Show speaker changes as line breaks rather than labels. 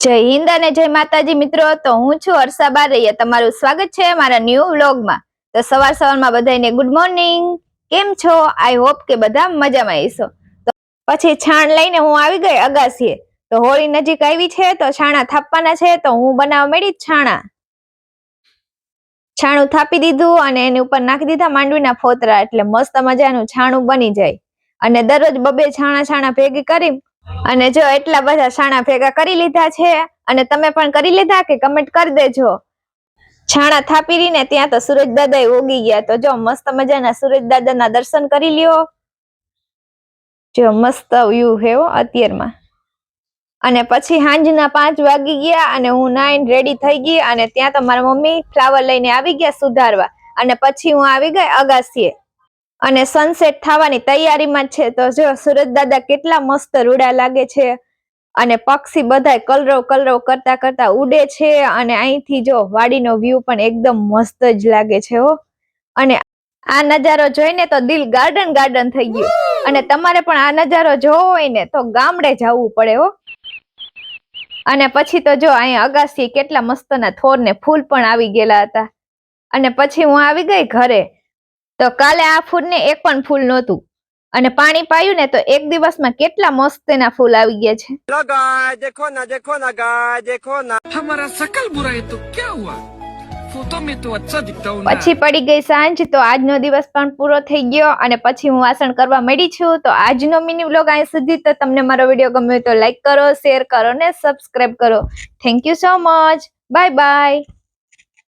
જય હિન્દ અને જય માતાજી મિત્રો. તો હું છું હર્ષા બારૈયા. તમારું સ્વાગત છે મારા ન્યૂ વ્લોગમાં. તો સવારમાં બધાને ગુડ મોર્નિંગ. કેમ છો? આઈ હોપ કે બધા મજામાં હશો. તો પછી છાણ લઈને હું આવી ગઈ અગાસીએ. તો હોળી નજીક આવી છે તો છાણા થાપવાના છે. તો હું બનાવવા માંડી છાણું થાપી દીધું અને એની ઉપર નાખી દીધા માંડવીના ફોતરા, એટલે મસ્ત મજાનું છાણું બની જાય. અને દરરોજ બબે છાણા ભેગી કરી અને જો એટલા બધા છાણા ભેગા કરી લીધા છે. અને તમે પણ કરી લીધા કે કમેન્ટ કરી દેજો. છાણા થાપી રહીને ત્યાં તો સૂરજ દાદા ઉગી ગયા. તો જો મસ્ત મજાના સૂરજ દાદાના દર્શન કરી લ્યો. જો મસ્ત વ્યૂ હે અત્યારમાં. અને પછી સાંજના 5 વાગી ગયા અને હું નાઈને રેડી થઈ ગઈ. અને ત્યાં તો મારા મમ્મી ફ્લાવર લઈને આવી ગયા સુધારવા. અને પછી હું આવી ગઈ અગાસીએ અને સનસેટ થવાની તૈયારીમાં છે. તો જો સૂરજ દાદા કેટલા મસ્ત રૂડા લાગે છે. અને પક્ષી બધાય કલરવ કરતા કરતા ઉડે છે. અને અહીંથી જો વાડીનો વ્યૂ પણ એકદમ મસ્ત જ લાગે છે હો. અને આ નજારો જોઈને તો દિલ ગાર્ડન થઈ ગયું. અને તમારે પણ આ નજારો જોવો હોય ને તો ગામડે જવું પડે હો. અને પછી તો જો અહીંયા અગાસી કેટલા મસ્તના થોર ને ફૂલ પણ આવી ગયેલા હતા. અને પછી હું આવી ગઈ ઘરે. તો કાલે આ ફૂલને એક પણ ફૂલ નહોતું. અને પાણી પાયું ને તો એક દિવસમાં કેટલા મસ્ત એના ફૂલ આવી ગયા છે.
लो गाय देखो ना गाय देखो ना हमारा शकल बुरा है तो क्या हुआ फोटो में तो अच्छा दिखता हूं ना।
પછી પડી ગઈ સાંજ. તો આજનો દિવસ પણ પૂરો થઈ ગયો. અને પછી હું વાસણ કરવા મળી છું. તો આજનો મિની વ્લોગ અહીં સુધી. તો તમને મારો વિડીયો ગમ્યો તો લાઈક કરો, શેર કરો ને સબસ્ક્રાઇબ કરો. Thank you so much. Bye bye.